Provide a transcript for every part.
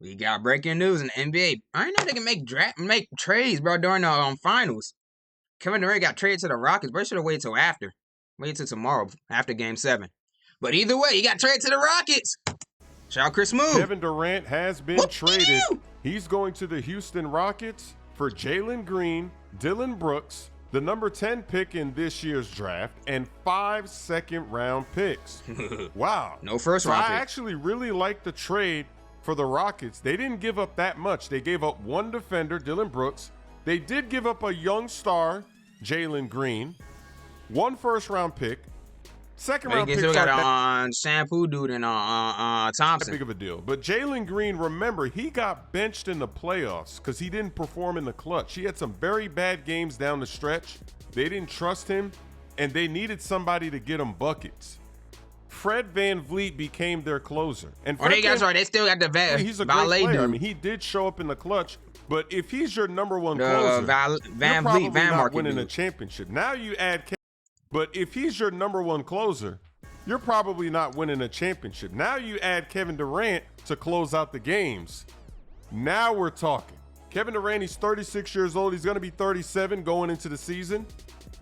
We got breaking news in the NBA. I didn't know they can make trades, bro, during the finals. Kevin Durant got traded to the Rockets, but he should have waited till after. Wait till tomorrow, after Game 7. But either way, he got traded to the Rockets. Shout out Chris Moon. Kevin Durant has been traded. He's going to the Houston Rockets for Jalen Green, Dylan Brooks, the number 10 pick in this year's draft, and 5 second-round picks. Wow. No first-round pick. I actually really like the trade for the Rockets. They didn't give up that much. They gave up one defender, Dylan Brooks. They did give up a young star, Jalen Green, 1 first-round pick, second-round pick. Still got shampoo dude and Thompson. Big of a deal. But Jalen Green, remember, he got benched in the playoffs because he didn't perform in the clutch. He had some very bad games down the stretch. They didn't trust him, and they needed somebody to get him buckets. Fred VanVleet became their closer. And they still got the vet. He's a great player. I mean, he did show up in the clutch. But if he's your number one closer, you're probably not winning a championship. Now you add Kevin. But if he's your number one closer, you're probably not winning a championship. Now you add Kevin Durant to close out the games. Now we're talking. Kevin Durant, he's 36 years old. He's going to be 37 going into the season.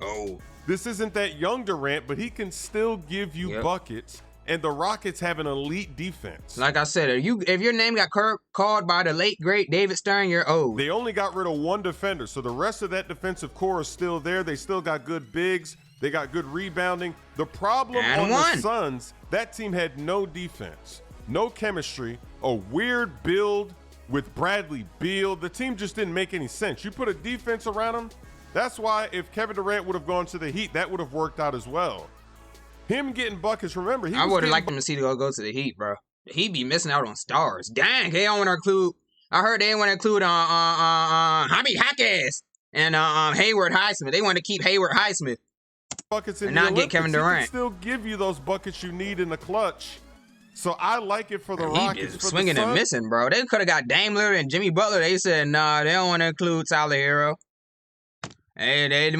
Oh. This isn't that young Durant, but he can still give you buckets. And the Rockets have an elite defense. Like I said, if your name got called by the late, great David Stern, you're old. They only got rid of one defender, so the rest of that defensive core is still there. They still got good bigs. They got good rebounding. The problem on the Suns, that team had no defense, no chemistry, a weird build with Bradley Beal. The team just didn't make any sense. You put a defense around them. That's why if Kevin Durant would have gone to the Heat, that would have worked out as well. Him getting buckets, remember, I would have liked him to see go to the Heat, bro. The Heat be missing out on stars. Dang, they don't want to include. I heard they want to include Jaime Jaquez and Hayward Highsmith. They want to keep Hayward Highsmith buckets in and not get Kevin Durant. He can still give you those buckets you need in the clutch. So I like it for the Rockets. He swinging and missing, bro. They could have got Dame Lillard and Jimmy Butler. They said, nah, they don't want to include Tyler Hero. Hey,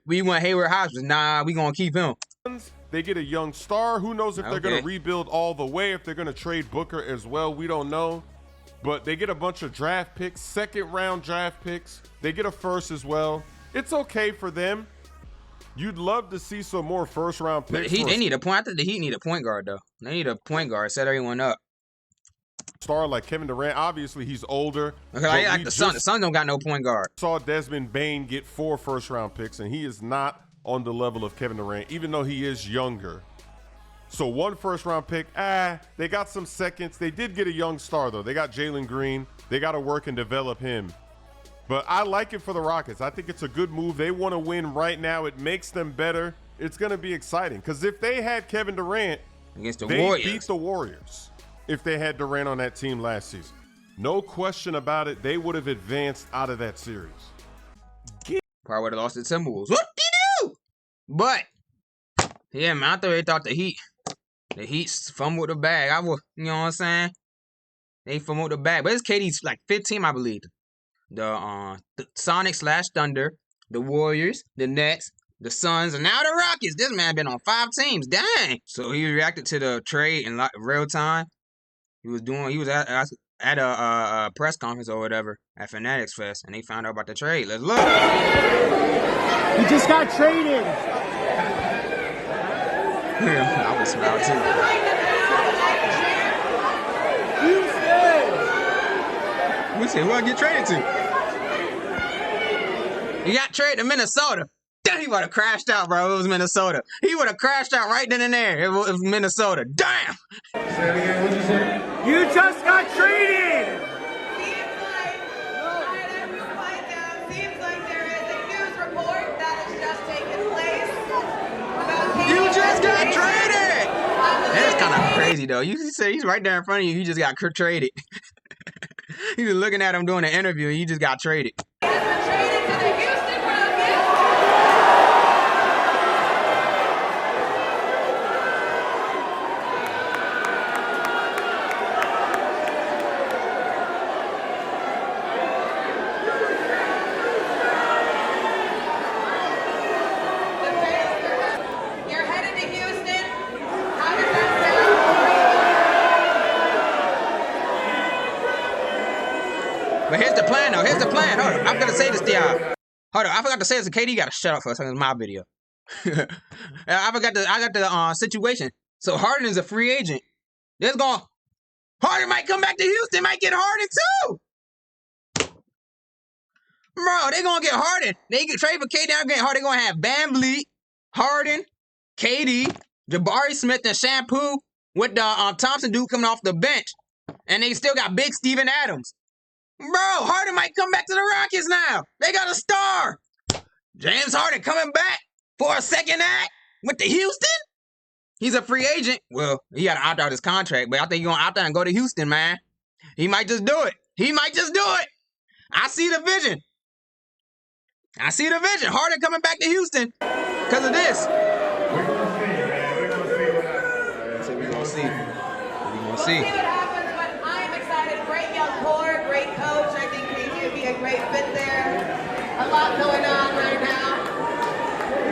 we want Hayward Highsmith. Nah, we gonna keep him. They get a young star. Who knows if they're going to rebuild all the way, if they're going to trade Booker as well. We don't know. But they get a bunch of draft picks, second-round draft picks. They get a first as well. It's okay for them. You'd love to see some more first-round picks. But they need a point. I think the Heat need a point guard, though. They need a point guard. Set everyone up. Star like Kevin Durant. Obviously, he's older. Like the Suns. The Suns don't got no point guard. Saw Desmond Bane get 4 first-round picks, and he is not on the level of Kevin Durant, even though he is younger. So 1 first-round pick, they got some seconds. They did get a young star, though. They got Jalen Green. They got to work and develop him. But I like it for the Rockets. I think it's a good move. They want to win right now. It makes them better. It's going to be exciting. Because if they had Kevin Durant, against the they Warriors, beat the Warriors if they had Durant on that team last season. No question about it. They would have advanced out of that series. Probably would have lost the Timberwolves. What did you do? But yeah, man, I thought they thought the Heat fumbled the bag. You know what I'm saying? They fumbled the bag. But it's KD's like 15, I believe. The Sonics/Thunder, the Warriors, the Nets, the Suns, and now the Rockets. This man been on 5 teams. Dang. So he reacted to the trade in real time. He was at a press conference or whatever at Fanatics Fest, and they found out about the trade. Let's look. He just got traded. I would smile too. Houston. We said, who I get traded to? He got traded to Minnesota. Damn, he would have crashed out, bro. It was Minnesota. He would have crashed out right then and there. It was Minnesota. Damn. Say it again. What'd you say? You just got traded. Seems like there is a news report that has just taken place. You just got traded. That's kind of crazy, though. You say he's right there in front of you. He just got traded. He was looking at him doing an interview, and he just got traded. He has been traded to the Houston Rockets. You're headed to Houston. How does that sound? But here's the plan, though. Here's the plan. Hold on. I'm going to say this to y'all. Hold on. I forgot to say this to KD. You got to shut up for a second. It's my video. I got the situation. So Harden is a free agent. Harden might come back to Houston. Might get Harden, too. Bro, they going to get Harden. They get trade for KD. They're going to have Van Vliet, Harden, KD, Jabari Smith, and Shampoo with the Thompson dude coming off the bench. And they still got big Steven Adams. Bro, Harden might come back to the Rockets now. They got a star. James Harden coming back for a second act with the Houston. He's a free agent. Well, he got to opt out his contract, but I think he's going to opt out and go to Houston, man. He might just do it. He might just do it. I see the vision. I see the vision. Harden coming back to Houston because of this. We're going to see, man. We're going to see what happens. We're going to see. We're going to see. We'll see what happens, but I am excited. Great young core, great coach. I think KD would be a great fit there. A lot going on right now.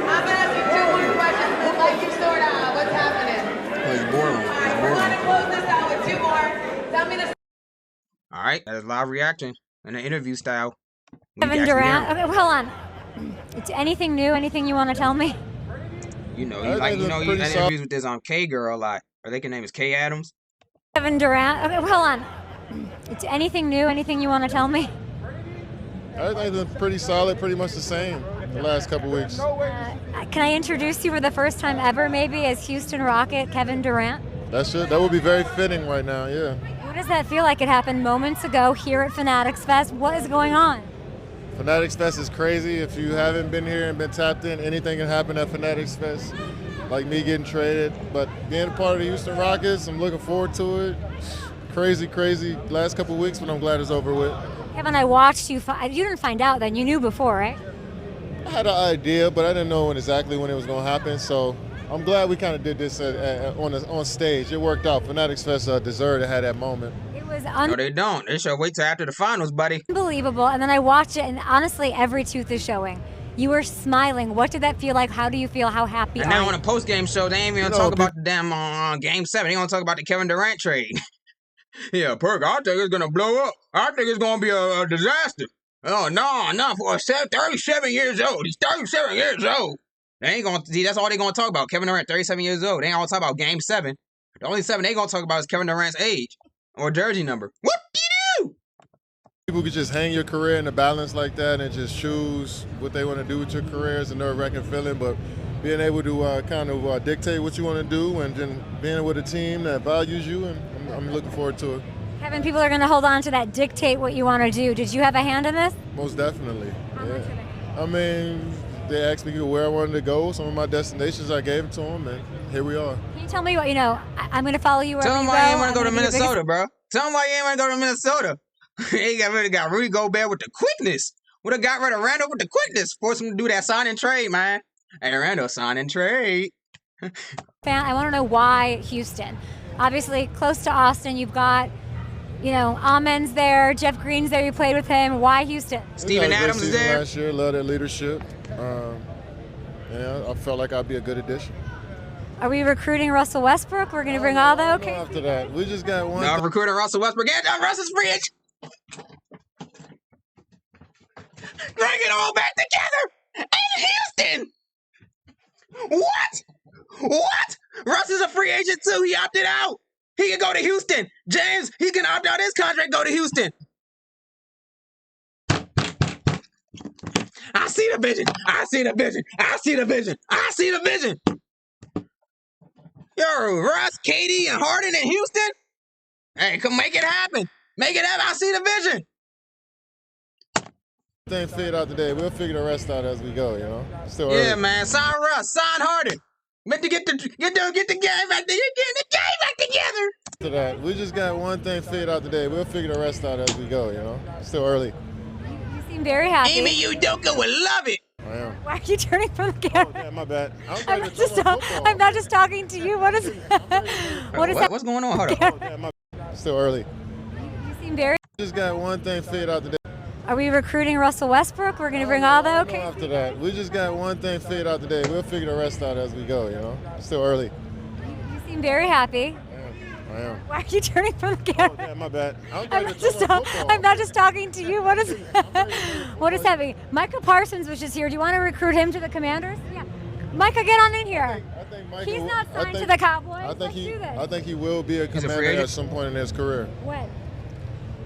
I'm going to ask you 2 more questions. Like you sort out. What's happening? Oh, it's boring. All right, we're going to close this out with 2 more. Tell me the... All right, that is live reaction in an interview style. Kevin Durant. Okay, hold on. Anything new? Anything you want to tell me? You interviews with this K girl, like, I think her name is K Adams. Kevin Durant. Okay, hold on. Anything new? Anything you want to tell me? Everything's pretty solid, pretty much the same the last couple weeks. Can I introduce you for the first time ever, maybe, as Houston Rocket Kevin Durant? That would be very fitting right now, yeah. What does that feel like? It happened moments ago here at Fanatics Fest. What is going on? Fanatics Fest is crazy. If you haven't been here and been tapped in, anything can happen at Fanatics Fest, like me getting traded. But being a part of the Houston Rockets, I'm looking forward to it. Crazy, crazy last couple weeks, but I'm glad it's over with. Kevin, I watched you. You didn't find out then. You knew before, right? I had an idea, but I didn't know exactly when it was going to happen. So I'm glad we kind of did this on stage. It worked out. Fanatics Fest deserved to have that moment. It was No, they don't. They should wait till after the finals, buddy. Unbelievable. And then I watched it, and honestly, every tooth is showing. You were smiling. What did that feel like? How do you feel? How happy and are now you? on a post-game show, they ain't even gonna talk about the damn Game 7. They gonna talk about the Kevin Durant trade. Yeah, Perk, I think it's gonna blow up. I think it's gonna be a disaster. Oh, no, for 37 years old. He's 37 years old. They ain't gonna see. That's all they gonna talk about. Kevin Durant, 37 years old. They ain't gonna talk about Game 7. The only 7 they gonna talk about is Kevin Durant's age or jersey number. What do you do? People could just hang your career in the balance like that and just choose what they want to do with your career. It's a nerve-wracking feeling, but being able to kind of dictate what you want to do and then being with a team that values you, and I'm looking forward to it. Kevin, people are going to hold on to that dictate what you want to do. Did you have a hand in this? Most definitely. How much of it? I mean, they asked me where I wanted to go. Some of my destinations, I gave them to them, and here we are. Can you tell me what, I'm going to follow you wherever Tell them you why go. you ain't want to go to Minnesota, bro. Tell them why you ain't want to go to Minnesota. They got Rudy Gobert with the quickness. Would have got rid of Randall with the quickness. Force him to do that sign and trade, man. Hey, Randall, sign and trade. I want to know why Houston. Obviously, close to Austin, you've got, Amen's there, Jeff Green's there, you played with him. Why Houston? Steven Adams is there. Last year, love their leadership. I felt like I'd be a good addition. Are we recruiting Russell Westbrook? We're going to bring all the okay. After that, we just got one. No, recruiting Russell Westbrook. Get that Russell's free agent. Bring it all back together in Houston. What? Russ is a free agent too. He opted out. He can go to Houston. James, he can opt out his contract, go to Houston. I see the vision. Yo, Russ, KD, and Harden in Houston? Hey, come make it happen. I see the vision. Thing figured out today. We'll figure the rest out as we go, Still early. Yeah, man. Sign Russ. Sign Harden. Meant to get the game back together. You're getting the game back together. After that, we just got one thing figured out today. We'll figure the rest out as we go, Still early. You seem very happy. Amy Udoka would love it. I am. Why are you turning from the camera? Oh, yeah, my bad. I'm not just talking to you. What is that? What's going on? Hold on. Oh, yeah, my bad. Still early. You seem very. Just got one thing figured out today. Are we recruiting Russell Westbrook? We're going to bring all the okay. After that, we just got one thing figured out today. We'll figure the rest out as we go, Still early. You seem very happy. I I am. Why are you turning from the Oh, camera? damn, my bad. I'm not just talking to you. What is what is happening? Micah Parsons was just here. Do you want to recruit him to the Commanders? Yeah. Micah, get on in here. I think Michael, He's not signed to the Cowboys. I think Let's do this. I think he will be a commander agent? at some point in his career. When?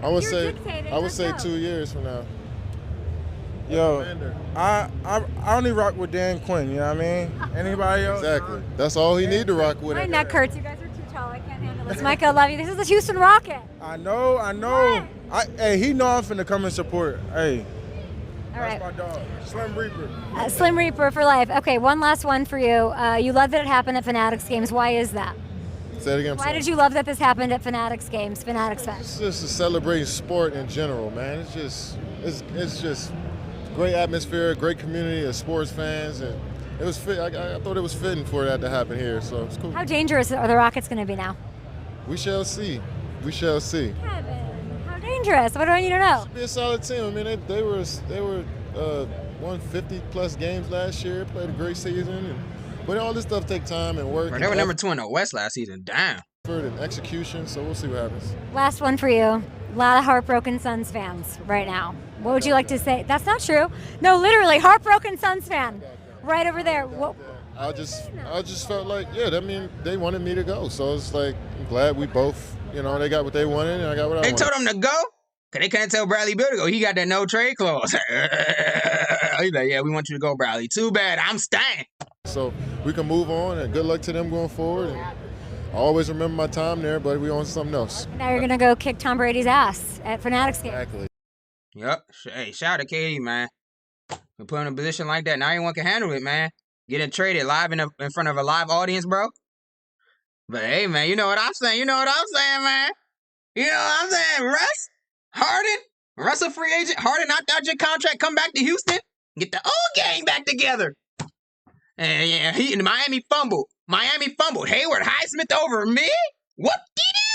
I would You're say dictating, I would let's say go. 2 years from now. Yo, Commander. I only rock with Dan Quinn, you know what I mean? Anybody else? Exactly. That's all he need to rock with. My neck hurts. You guys are too tall. I can't handle this. Micah, I love you. This is the Houston Rocket. I know. Hey, he know I'm finna come and support. Hey, All right. that's my dog. Slim Reaper. Slim Reaper for life. Okay, one last one for you. You love that it happened at Fanatics games. Why is that? Say it again. Why did you love that this happened at Fanatics games, Fanatics Fest? It's just to celebrate sport in general, man. It's just great atmosphere, great community of sports fans, and it was fit. I thought it was fitting for that to happen here, so it's cool. How dangerous are the Rockets going to be now? We shall see. We shall see. Kevin, how dangerous? What do I need to know? Be a solid team. I mean, they were won 50+ games last year, played a great season, but all this stuff take time and work. Bro, they were number 2 in the West last season. Damn. effort and execution, so we'll see what happens. Last one for you. A lot of heartbroken Suns fans right now. What would you like to say? That's not true. No, literally, heartbroken Suns fan. Right over there. What? I just felt like, yeah, I mean, they wanted me to go. So it's like, I'm glad we both, they got what they wanted and I got what I They wanted. told him to go? Because they couldn't tell Bradley Beal to go. He got that no trade clause. He's like, yeah, we want you to go, Bradley. Too bad. I'm staying. So we can move on, and good luck to them going forward. And I always remember my time there, but we on something else. Now you're going to go kick Tom Brady's ass at Fanatics game. Exactly. Yep. Hey, shout out to KD, man. We put him in a position like that. Now anyone can handle it, man. Getting traded live in front of a live audience, bro. But hey, man, you know what I'm saying? Man? You know what I'm saying? Russ? Russ a free agent. Harden knocked out your contract. Come back to Houston. Get the old gang back together. And yeah, Miami fumbled. Hayward Highsmith over me? What did he do?